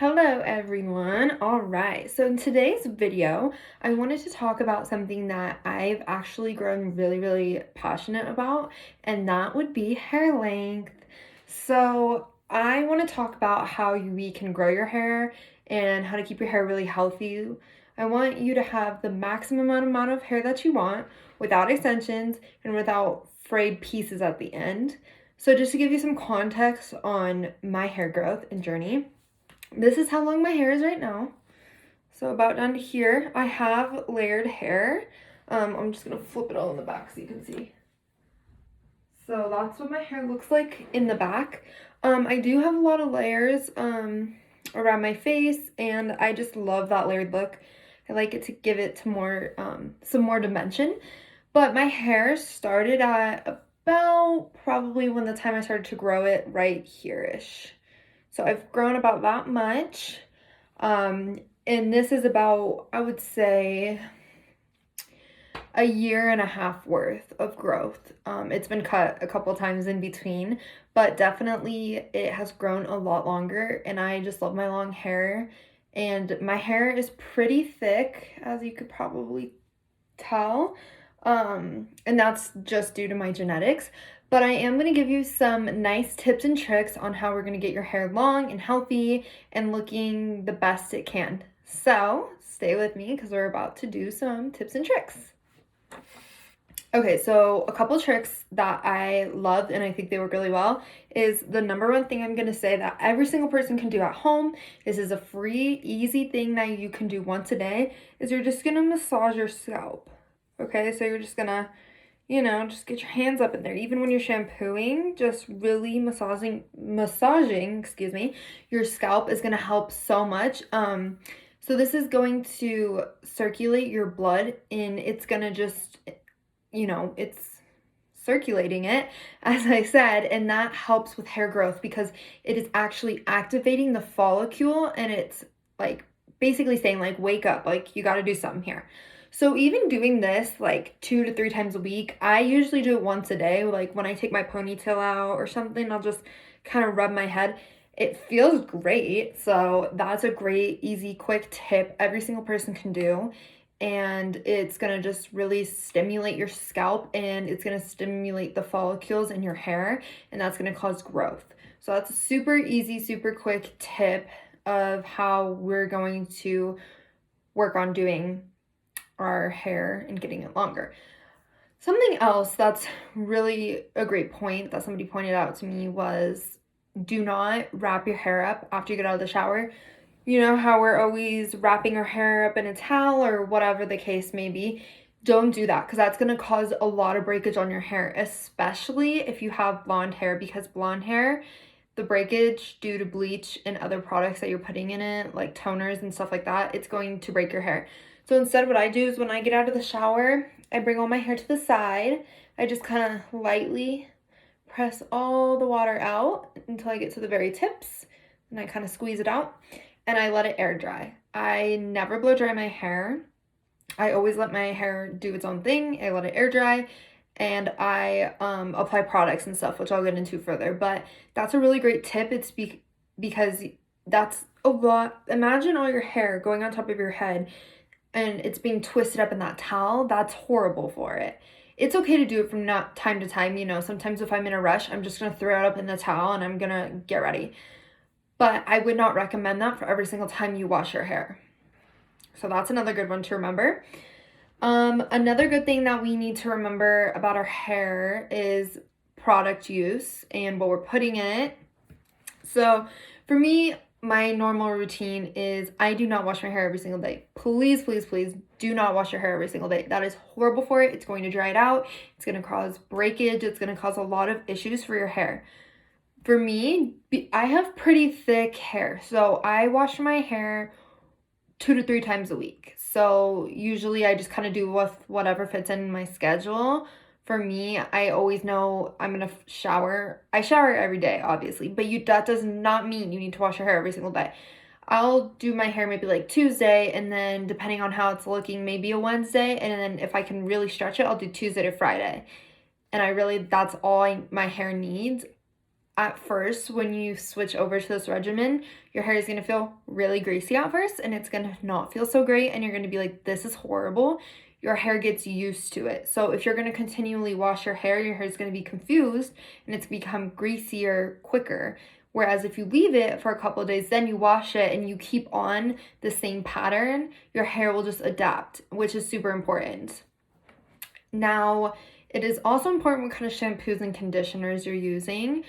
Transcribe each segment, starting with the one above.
Hello everyone. All right. So in today's video, I wanted to talk about something that I've actually grown really passionate about, and that would be hair length. So I want to talk about how we can grow your hair and how to keep your hair really healthy. I want you to have the maximum amount of hair that you want without extensions and without frayed pieces at the end. So just to give you some context on my hair growth and journey, this is how long my hair is right now. So about down to here, I have layered hair. I'm just gonna flip it all in the back so you can see. So that's what my hair looks like in the back. I do have a lot of layers around my face, and I just love that layered look. I like it to give it to more some more dimension. But my hair started at about probably when the time I started to grow it right here-ish. So I've grown about that much. And this is about, I would say, a year and a half worth of growth. It's been cut a couple times in between, but definitely it has grown a lot longer, and I just love my long hair. And my hair is pretty thick, as you could probably tell. And that's just due to my genetics. But I am going to give you some nice tips and tricks on how we're going to get your hair long and healthy and looking the best it can. So stay with me because we're about to do some tips and tricks. Okay, so a couple tricks that I loved and I think they work really well is the number one thing I'm going to say that every single person can do at home. This is a free, easy thing that you can do once a day, is you're just going to massage your scalp. Okay, so you're just gonna, just get your hands up in there. Even when you're shampooing, just really massaging, excuse me, your scalp is gonna help so much. So this is going to circulate your blood, and it's gonna just, it's circulating it, as I said, and that helps with hair growth because it is actually activating the follicle, and it's like basically saying like, wake up, like you got to do something here. So even doing this like 2 to 3 times a week, I usually do it once a day. Like when I take my ponytail out or something, I'll just kind of rub my head. It feels great. So that's a great, easy, quick tip every single person can do. And it's gonna just really stimulate your scalp, and it's gonna stimulate the follicles in your hair, and that's gonna cause growth. So that's a super easy, super quick tip of how we're going to work on doing our hair and getting it longer. Something else that's really a great point that somebody pointed out to me was, do not wrap your hair up after you get out of the shower. You know how we're always wrapping our hair up in a towel or whatever the case may be. Don't do that, because that's going to cause a lot of breakage on your hair, especially if you have blonde hair, because blonde hair, the breakage due to bleach and other products that you're putting in it, like toners and stuff like that, it's going to break your hair. So instead, what I do is when I get out of the shower, I bring all my hair to the side. I just kind of lightly press all the water out until I get to the very tips, and I kind of squeeze it out, and I let it air dry. I never blow dry my hair. I always let my hair do its own thing. I let it air dry, and I apply products and stuff, which I'll get into further. But that's a really great tip. It's because that's a lot. Imagine all your hair going on top of your head and it's being twisted up in that towel. That's horrible for it. It's okay to do it from time to time. Sometimes if I'm in a rush, I'm just gonna throw it up in the towel and I'm gonna get ready. But I would not recommend that for every single time you wash your hair. So that's another good one to remember. Another good thing that we need to remember about our hair is product use and what we're putting in it. So for me, my normal routine is I do not wash my hair every single day. Please do not wash your hair every single day. That is horrible for it. It's going to dry it out. It's going to cause breakage. It's going to cause a lot of issues for your hair. For me, I have pretty thick hair, so I wash my hair 2 to 3 times a week. So usually I just kind of do with whatever fits in my schedule. For me, I always know I'm gonna shower. I shower every day, obviously, but that does not mean you need to wash your hair every single day. I'll do my hair maybe like Tuesday, and then depending on how it's looking, maybe a Wednesday, and then if I can really stretch it, I'll do Tuesday to Friday. And that's all my hair needs. at first, when you switch over to this regimen, your hair is going to feel really greasy at first, and it's going to not feel so great, and you're going to be like, this is horrible. Your hair gets used to it. So if you're going to continually wash your hair is going to be confused, and it's become greasier quicker. Whereas if you leave it for a couple of days, then you wash it and you keep on the same pattern, your hair will just adapt, which is super important. Now, it is also important what kind of shampoos and conditioners you're using.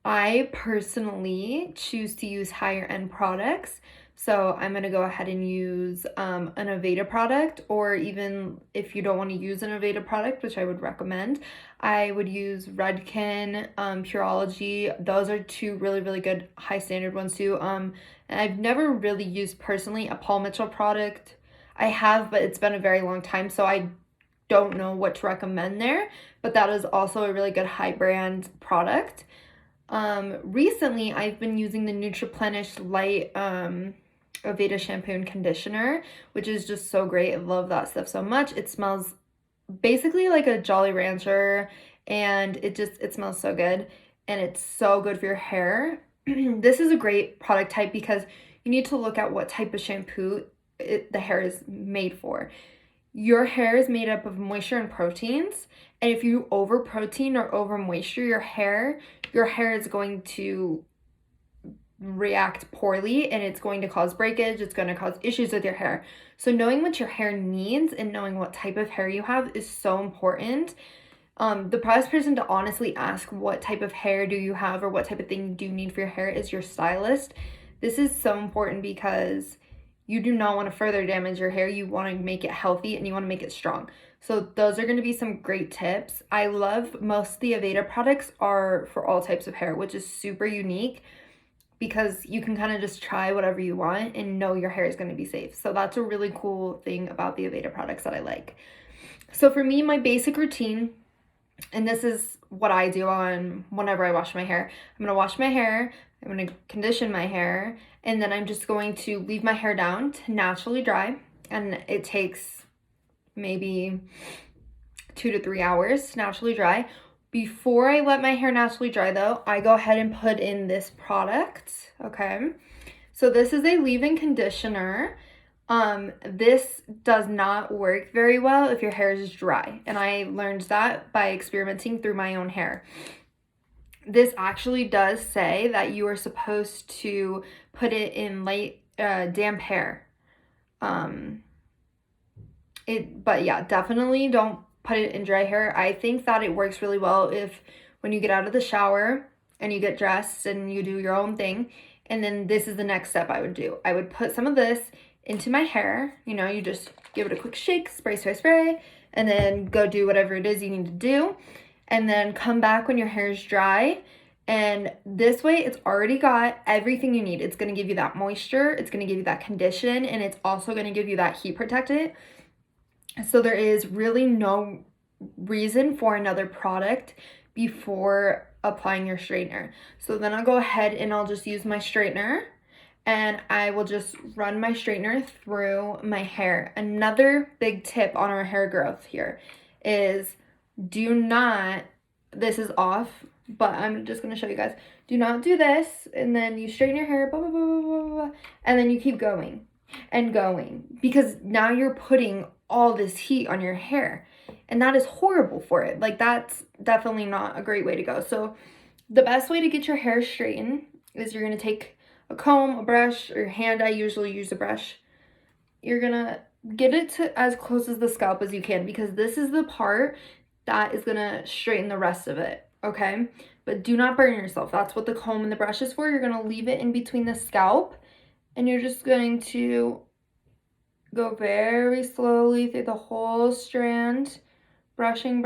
I personally choose to use higher end products. So I'm going to go ahead and use an Aveda product, or even if you don't want to use an Aveda product, which I would recommend, I would use Redken, Pureology. Those are two really, really good high standard ones too. And I've never really used personally a Paul Mitchell product. I have, but it's been a very long time, so I don't know what to recommend there, but that is also a really good high brand product. Recently I've been using the Nutriplenish Light Aveda shampoo and conditioner, which is just so great. I love that stuff so much. It smells basically like a Jolly Rancher, and it smells so good, and it's so good for your hair. This is a great product type because you need to look at what type of shampoo the hair is made for. Your hair is made up of moisture and proteins, and if you over protein or over moisture your hair is going to react poorly, and it's going to cause breakage. It's going to cause issues with your hair. So knowing what your hair needs and knowing what type of hair you have is so important. The best person to honestly ask what type of hair do you have or what type of thing do you need for your hair is your stylist. This is so important because you do not want to further damage your hair. You want to make it healthy and you want to make it strong. So those are going to be some great tips. I love most of the Aveda products are for all types of hair, which is super unique because you can kind of just try whatever you want and know your hair is going to be safe. So that's a really cool thing about the Aveda products that I like. So for me, my basic routine, and this is what I do on whenever I wash my hair. I'm going to wash my hair, I'm going to condition my hair, and then I'm just going to leave my hair down to naturally dry. And it takes maybe 2 to 3 hours to naturally dry. Before I let my hair naturally dry though, I go ahead and put in this product, okay? So this is a leave-in conditioner. This does not work very well if your hair is dry, and I learned that by experimenting through my own hair. This actually does say that you are supposed to put it in light, damp hair. But yeah, definitely don't put it in dry hair. I think that it works really well if when you get out of the shower and you get dressed and you do your own thing, and then this is the next step I would do. I would put some of this into my hair. You know, you just give it a quick shake, spray, and then go do whatever it is you need to do. And then come back when your hair is dry. And this way it's already got everything you need. It's going to give you that moisture, it's going to give you that condition, and it's also going to give you that heat protectant. So there is really no reason for another product before applying your straightener. So then I'll go ahead and I'll just use my straightener, and I will just run my straightener through my hair. Another big tip on our hair growth here is do not, this is off, but I'm just going to show you guys. Do not do this, and then you straighten your hair, blah, blah, blah, blah, blah, blah, and then you keep going and going, because now you're putting all this heat on your hair, and that is horrible for it. Like, that's definitely not a great way to go. So the best way to get your hair straightened is you're going to take a comb, a brush, or your hand. I usually use a brush. You're going to get it to as close as the scalp as you can, because this is the part that is going to straighten the rest of it, okay? But do not burn yourself. That's what the comb and the brush is for. You're going to leave it in between the scalp, and you're just going to go very slowly through the whole strand, brushing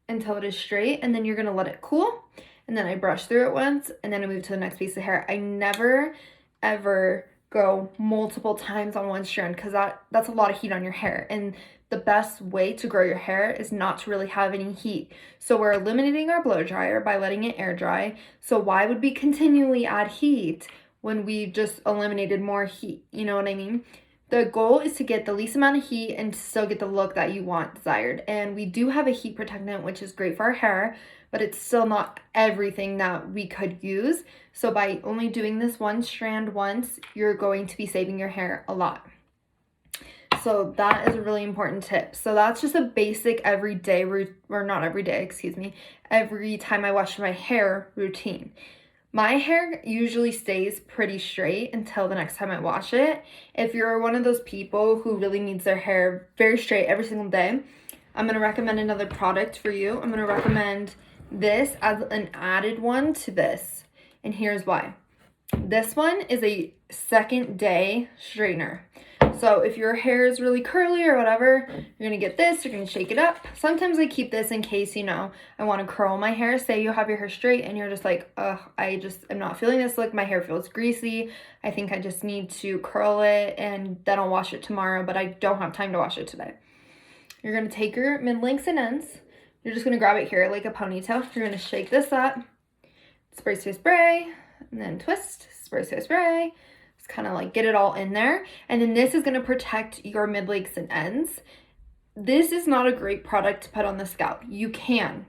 until it is straight, and then you're going to let it cool. And then I brush through it once, and then I move to the next piece of hair. I never, ever go multiple times on one strand, because that's a lot of heat on your hair. And the best way to grow your hair is not to really have any heat. So we're eliminating our blow dryer by letting it air dry. So why would we continually add heat when we just eliminated more heat? You know what I mean? The goal is to get the least amount of heat and still get the look that you want desired. And we do have a heat protectant, which is great for our hair, but it's still not everything that we could use. So by only doing this one strand once, you're going to be saving your hair a lot. So that is a really important tip. So that's just a basic everyday, or not every day, excuse me, every time I wash my hair routine. My hair usually stays pretty straight until the next time I wash it. If you're one of those people who really needs their hair very straight every single day, I'm going to recommend another product for you. I'm going to recommend this as an added one to this. And here's why. This one is a second day straightener. So if your hair is really curly or whatever, you're gonna get this, you're gonna shake it up. Sometimes I keep this in case, I wanna curl my hair. Say you have your hair straight and you're just like, ugh, I just am not feeling this look. My hair feels greasy. I think I just need to curl it and then I'll wash it tomorrow, but I don't have time to wash it today. You're gonna take your mid-lengths and ends. You're just gonna grab it here like a ponytail. You're gonna shake this up, spray, spray, spray, and then twist, spray, spray, spray. Kind of like get it all in there. And then this is going to protect your mid-lengths and ends. This is not a great product to put on the scalp. You can.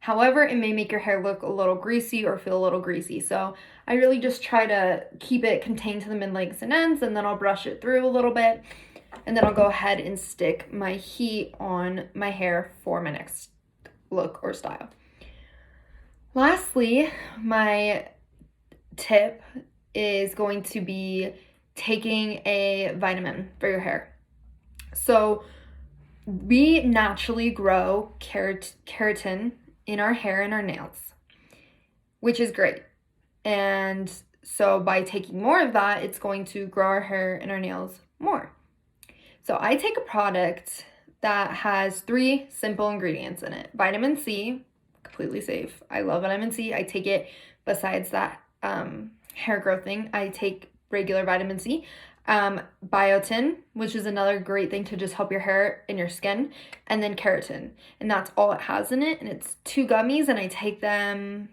However, it may make your hair look a little greasy or feel a little greasy. So I really just try to keep it contained to the mid-lengths and ends, and then I'll brush it through a little bit. And then I'll go ahead and stick my heat on my hair for my next look or style. Lastly, my tip is going to be taking a vitamin for your hair. So we naturally grow keratin in our hair and our nails, which is great. And so by taking more of that, it's going to grow our hair and our nails more. So I take a product that has 3 simple ingredients in it. Vitamin C, completely safe. I love vitamin C. I take it besides that hair growth thing. I take regular vitamin C. Biotin, which is another great thing to just help your hair and your skin, and then keratin. And that's all it has in it. And it's 2 gummies and I take them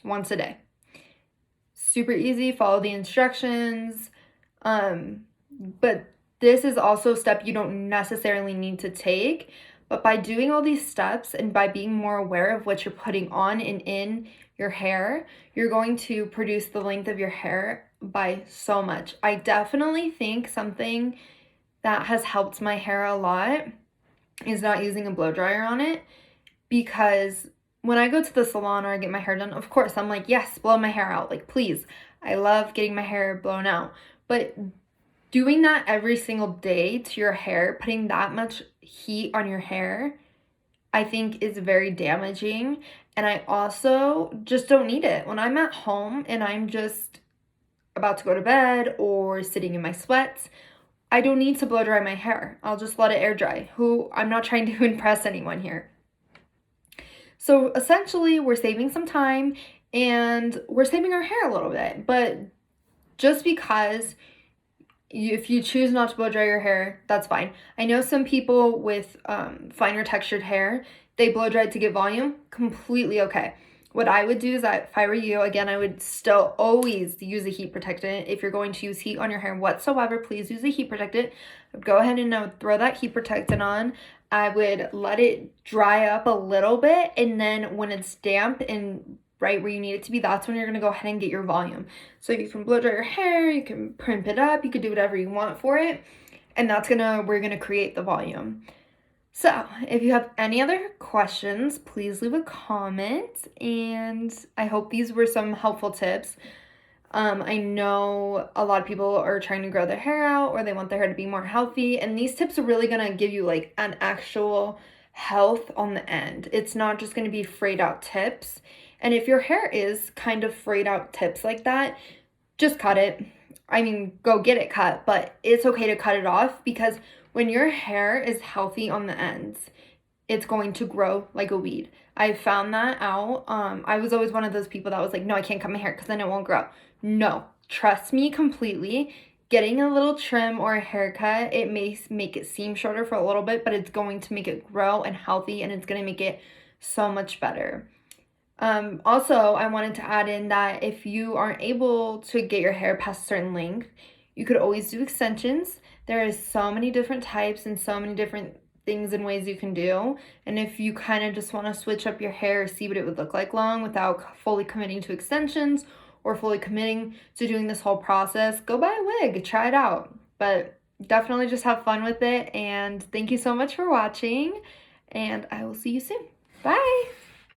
once a day. Super easy, follow the instructions. But this is also a step you don't necessarily need to take. But by doing all these steps and by being more aware of what you're putting on and in your hair, you're going to produce the length of your hair by so much. I definitely think something that has helped my hair a lot is not using a blow dryer on it, because when I go to the salon or I get my hair done, of course, I'm like, yes, blow my hair out. Like, please. I love getting my hair blown out. But doing that every single day to your hair, putting that much heat on your hair, I think is very damaging. And I also just don't need it. When I'm at home and I'm just about to go to bed or sitting in my sweats, I don't need to blow dry my hair. I'll just let it air dry. I'm not trying to impress anyone here. So essentially, we're saving some time and we're saving our hair a little bit. But just because if you choose not to blow dry your hair, that's fine. I know some people with finer textured hair, they blow dry to get volume. Completely okay. What I would do is that if I were you, again, I would still always use a heat protectant. If you're going to use heat on your hair whatsoever, please use a heat protectant. Go ahead and I would throw that heat protectant on. I would let it dry up a little bit, and then when it's damp and right where you need it to be, that's when you're going to go ahead and get your volume. So you can blow dry your hair, you can primp it up, you can do whatever you want for it, and that's we're going to create the volume. So if you have any other questions, please leave a comment, and I hope these were some helpful tips. I know a lot of people are trying to grow their hair out, or they want their hair to be more healthy, and these tips are really going to give you like an actual health on the end. It's not just going to be frayed out tips. And if your hair is kind of frayed out tips like that, just cut it. I mean, go get it cut, but it's okay to cut it off, because when your hair is healthy on the ends, it's going to grow like a weed. I found that out. I was always one of those people that was like, no, I can't cut my hair because then it won't grow. No, trust me completely. Getting a little trim or a haircut, it may make it seem shorter for a little bit, but it's going to make it grow and healthy, and it's going to make it so much better. Also, I wanted to add in that if you aren't able to get your hair past a certain length, you could always do extensions. There is so many different types and so many different things and ways you can do. And if you kind of just want to switch up your hair, see what it would look like long without fully committing to extensions or fully committing to doing this whole process, go buy a wig, try it out. But definitely just have fun with it. And thank you so much for watching. And I will see you soon. Bye.